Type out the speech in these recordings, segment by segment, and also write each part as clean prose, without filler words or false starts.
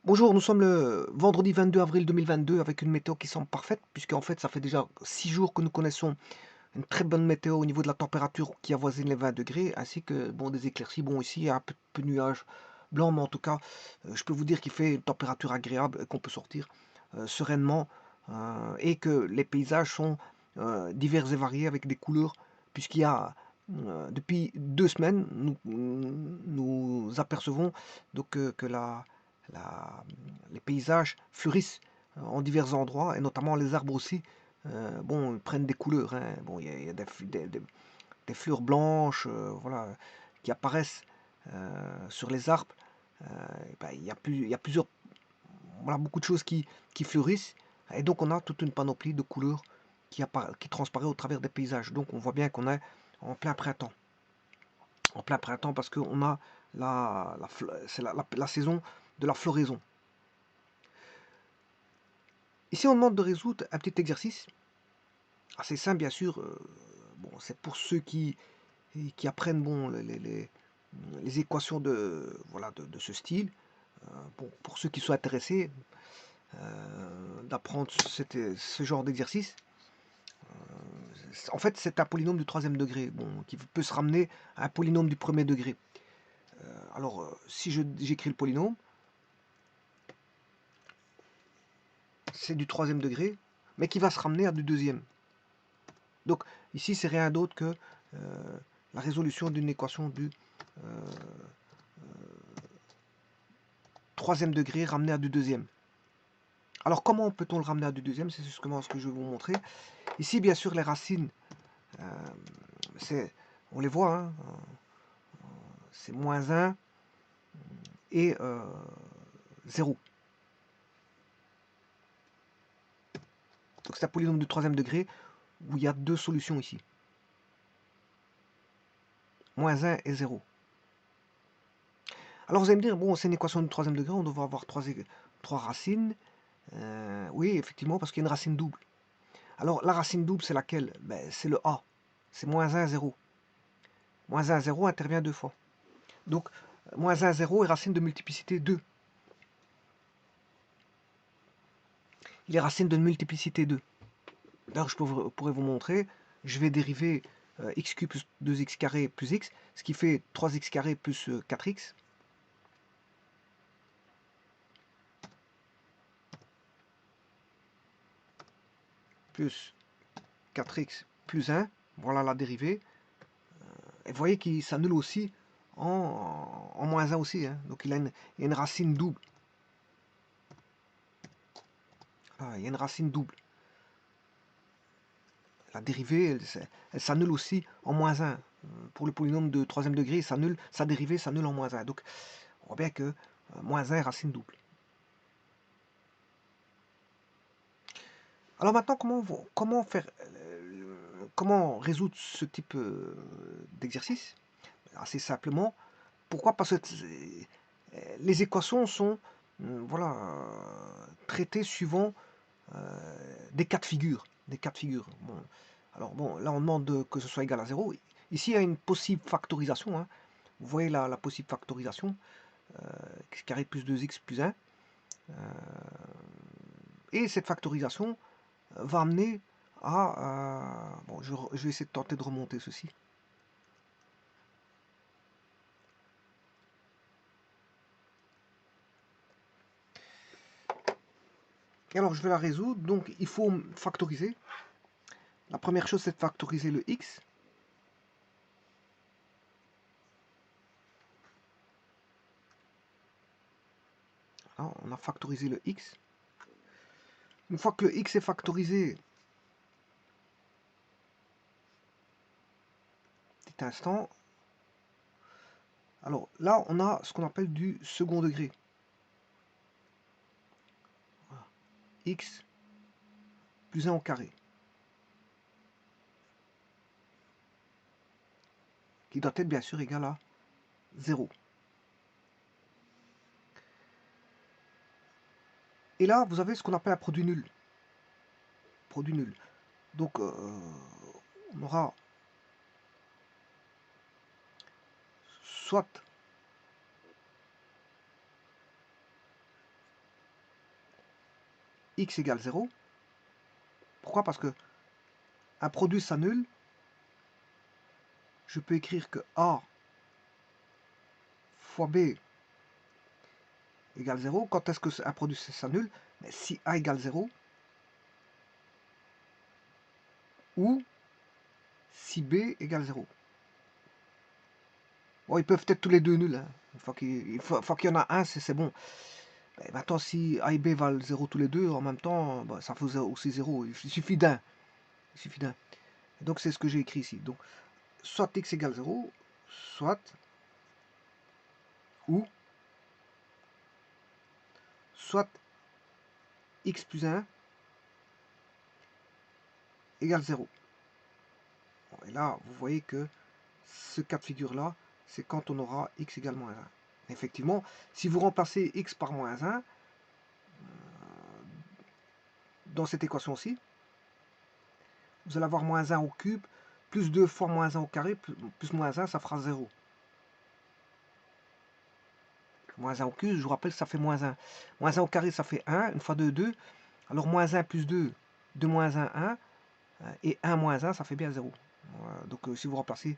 Bonjour, nous sommes le vendredi 22 avril 2022 avec une météo qui semble parfaite, puisqu'en fait, ça fait déjà 6 jours que nous connaissons une très bonne météo au niveau de la température qui avoisine les 20 degrés, ainsi que bon, des éclaircies. Bon, ici, il y a un peu de nuages blancs, mais en tout cas, je peux vous dire qu'il fait une température agréable et qu'on peut sortir sereinement et que les paysages sont divers et variés avec des couleurs, puisqu'il y a depuis 2 semaines, nous apercevons donc que la- les paysages fleurissent en divers endroits, et notamment les arbres aussi. Bon, ils prennent des couleurs, hein. Bon, il y a des fleurs blanches, voilà, qui apparaissent sur les arbres. Euh, ben, il y a plusieurs, voilà, beaucoup de choses qui fleurissent, et donc on a toute une panoplie de couleurs qui transparaît au travers des paysages. Donc on voit bien qu'on est en plein printemps. En plein printemps parce qu'on a c'est la saison de la floraison. Ici, on demande de résoudre un petit exercice assez simple, bien sûr. Bon, c'est pour ceux qui apprennent bon, les équations voilà, de ce style. Bon, pour ceux qui sont intéressés d'apprendre ce genre d'exercice. En fait, c'est un polynôme du troisième degré, bon, qui peut se ramener à un polynôme du premier degré. Alors, si j'écris le polynôme, c'est du troisième degré, mais qui va se ramener à du deuxième. Donc, ici, c'est rien d'autre que la résolution d'une équation du troisième degré ramené à du deuxième. Alors, comment peut-on le ramener à du deuxième? C'est justement ce que je vais vous montrer. Ici, bien sûr, les racines, on les voit, hein, c'est moins 1 et 0. Donc, c'est un polynôme du troisième degré où il y a deux solutions ici. Moins 1 et 0. Alors, vous allez me dire, bon, c'est une équation du troisième degré, on devrait avoir trois racines. Oui, effectivement, parce qu'il y a une racine double. Alors, la racine double, c'est laquelle? Ben, c'est le A. C'est moins 1, 0. Moins 1, 0 intervient deux fois. Donc, moins 1, 0 est racine de multiplicité 2. Il est racine de multiplicité 2. D'ailleurs, pourrais vous montrer. Je vais dériver x cube plus 2x carré plus x, ce qui fait 3x carré plus 4x. Plus 4x plus 1. Voilà la dérivée. Et vous voyez qu'il s'annule aussi en moins 1 aussi. Hein. Donc, il y a une racine double. Ah, il y a une racine double. La dérivée, elle s'annule aussi en moins 1. Pour le polynôme de troisième degré, sa dérivée s'annule en moins 1. Donc, on voit bien que moins 1 est racine double. Alors maintenant, comment résoudre ce type d'exercice? Assez simplement. Pourquoi? Parce que les équations sont voilà, traitées suivant des cas de figure. Des cas de figure. Bon. Alors bon, là on demande que ce soit égal à 0. Ici il y a une possible factorisation. Hein. Vous voyez la possible factorisation. X carré plus 2x plus 1. Et cette factorisation va amener à... bon, je vais essayer de tenter de remonter ceci. Et alors je vais la résoudre. Donc il faut factoriser. La première chose, c'est de factoriser le x. Alors, on a factorisé le x. Une fois que le x est factorisé, petit instant, alors là, on a ce qu'on appelle du second degré. Voilà. X plus 1 au carré. Qui doit être bien sûr égal à 0. Et là, vous avez ce qu'on appelle un produit nul. Produit nul. Donc, on aura soit x égale 0. Pourquoi? Parce que un produit s'annule. Je peux écrire que A fois B égale 0. Quand est-ce que un produit s'annule? Si A égale 0 ou si B égale 0. Bon, ils peuvent être tous les deux nuls. Hein. Une fois qu'il y en a un, c'est bon. Et maintenant, si A et B valent 0 tous les deux, en même temps, bah, ça fait aussi 0. Il suffit d'un. Il suffit d'un. Donc, c'est ce que j'ai écrit ici. Donc, soit x égale 0, soit x plus 1 égale 0. Bon, et là, vous voyez que ce cas de figure-là, c'est quand on aura x égale moins 1. Effectivement, si vous remplacez x par moins 1, dans cette équation-ci, vous allez avoir moins 1 au cube, plus 2 fois moins 1 au carré, plus moins 1, ça fera 0. Moins 1 au cube, je vous rappelle, ça fait moins 1. Moins 1 au carré, ça fait 1. Une fois 2, 2. Alors, moins 1 plus 2, 2 moins 1, 1. Et 1 moins 1, ça fait bien 0. Voilà. Donc, si vous remplacez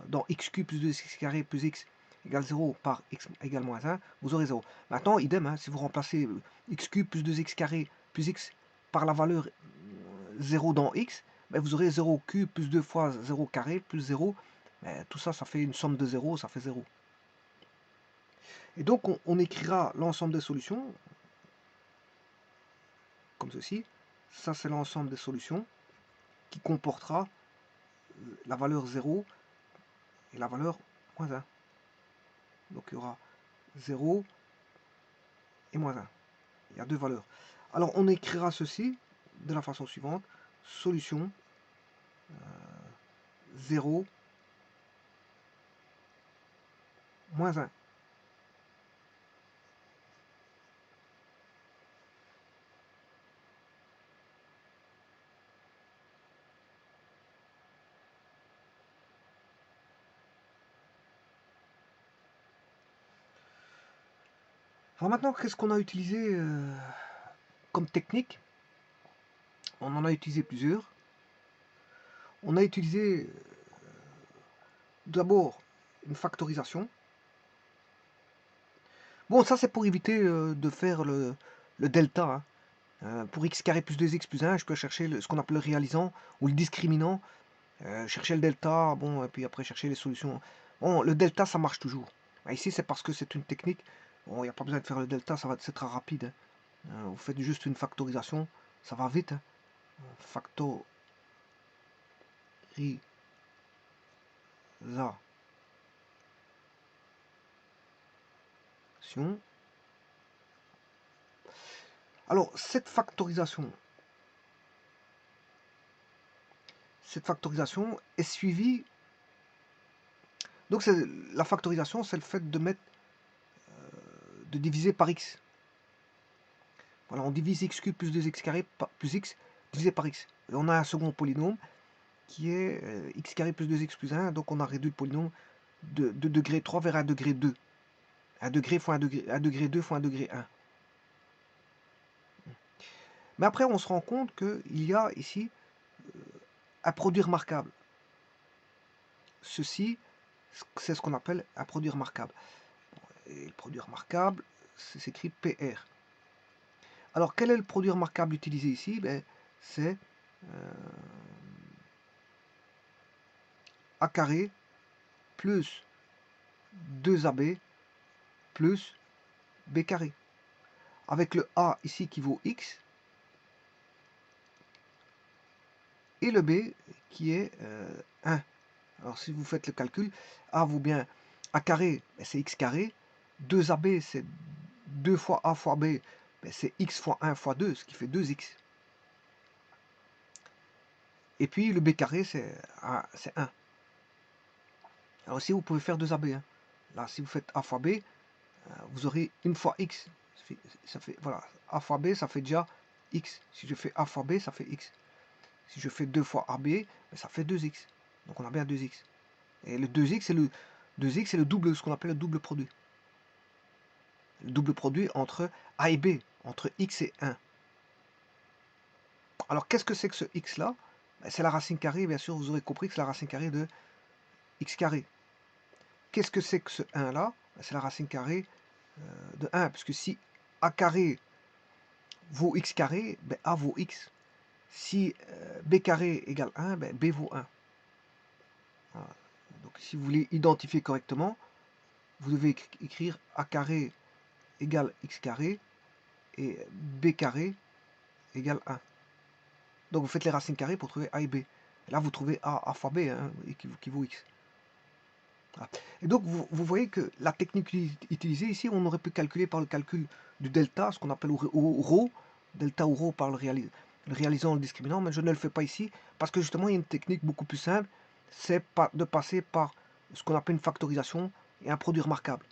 dans x cube plus 2x carré plus x égale 0 par x égale moins 1, vous aurez 0. Maintenant, idem, hein, si vous remplacez x cube plus 2x carré plus x par la valeur 0 dans x, ben vous aurez 0 cube plus 2 fois 0 carré plus 0. Ben, tout ça, ça fait une somme de 0, ça fait 0. Et donc, on écrira l'ensemble des solutions, comme ceci. Ça, c'est l'ensemble des solutions qui comportera la valeur 0 et la valeur moins 1. Donc, il y aura 0 et moins 1. Il y a deux valeurs. Alors, on écrira ceci de la façon suivante. Solution 0, moins 1. Alors maintenant, qu'est-ce qu'on a utilisé comme technique? On en a utilisé plusieurs. On a utilisé d'abord une factorisation. Bon, ça c'est pour éviter de faire le delta. Hein. Pour x carré plus 2x plus 1, je peux chercher ce qu'on appelle le réalisant ou le discriminant. Chercher le delta, bon, et puis après chercher les solutions. Bon, le delta, ça marche toujours. Ici, c'est parce que c'est une technique. Bon, il n'y a pas besoin de faire le delta, c'est très rapide. Hein. Vous faites juste une factorisation, ça va vite. Hein. Factorisation. Alors, cette factorisation est suivie. Donc, la factorisation, c'est le fait de mettre, de diviser par x. Voilà, on divise x cube plus 2x carré plus x divisé par x. Et on a un second polynôme qui est x carré plus 2x plus 1. Donc, on a réduit le polynôme de degré 3 vers 1 degré 2. 1 degré fois 1 degré 2 fois 1 degré 1. Mais après, on se rend compte qu'il y a ici un produit remarquable. Ceci, c'est ce qu'on appelle un produit remarquable. Et le produit remarquable, c'est écrit PR. Alors, quel est le produit remarquable utilisé ici? Ben, c'est A carré plus 2AB plus B carré. Avec le A ici qui vaut X, et le B qui est 1. Alors si vous faites le calcul, A vaut bien A carré, c'est X carré, 2AB c'est 2 fois A fois B, c'est X fois 1 fois 2, ce qui fait 2X. Et puis le B carré c'est 1. Alors aussi vous pouvez faire 2AB. Hein. Là si vous faites A fois B, vous aurez 1 fois X. Ça fait, voilà, A fois B ça fait déjà X. Si je fais A fois B ça fait X. Si je fais 2 fois AB, ça fait 2x. Donc on a bien 2x. Et le 2x, c'est le double, ce qu'on appelle le double produit. Le double produit entre A et B, entre x et 1. Alors, qu'est-ce que c'est que ce x-là? Ben, c'est la racine carrée, bien sûr, vous aurez compris que c'est la racine carrée de x carré. Qu'est-ce que c'est que ce 1-là? Ben, c'est la racine carrée de 1, puisque si a carré vaut x carré, ben, a vaut x. Si b carré égale 1, ben, b vaut 1. Voilà. Donc, si vous voulez identifier correctement, vous devez écrire a carré égale x carré et b carré égale 1. Donc vous faites les racines carrées pour trouver a et b. Et là vous trouvez a fois b hein, qui vaut x. Voilà. Et donc vous voyez que la technique utilisée ici, on aurait pu calculer par le calcul du delta, ce qu'on appelle rho, delta ou rho par le réalisant le discriminant, mais je ne le fais pas ici parce que justement il y a une technique beaucoup plus simple, c'est de passer par ce qu'on appelle une factorisation et un produit remarquable.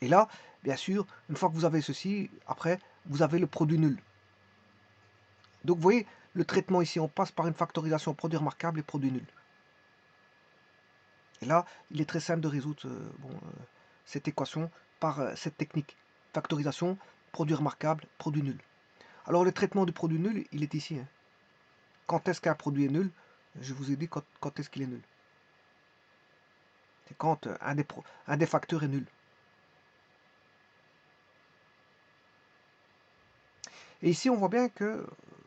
Et là, bien sûr, une fois que vous avez ceci, après, vous avez le produit nul. Donc vous voyez, le traitement ici, on passe par une factorisation produit remarquable et produit nul. Et là, il est très simple de résoudre cette équation par cette technique. Factorisation, produit remarquable, produit nul. Alors le traitement du produit nul, il est ici. Hein. Quand est-ce qu'un produit est nul? Je vous ai dit quand est-ce qu'il est nul. C'est quand un des facteurs est nul. Et ici, on voit bien que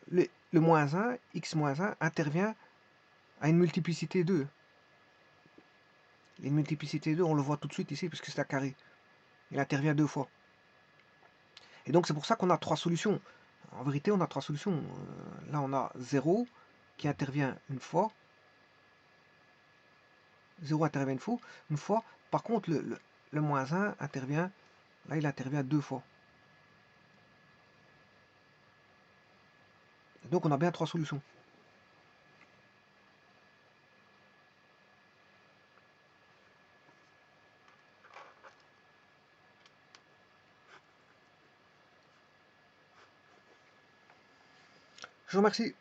le moins 1, x moins 1, intervient à une multiplicité 2. Et une multiplicité 2, on le voit tout de suite ici, puisque c'est un carré. Il intervient 2 fois. Et donc c'est pour ça qu'on a 3 solutions. En vérité, on a 3 solutions. Là, on a 0 qui intervient une fois. 0 intervient une fois. Par contre, le moins 1 intervient, là, il intervient 2 fois. Et donc on a bien 3 solutions. Je vous remercie.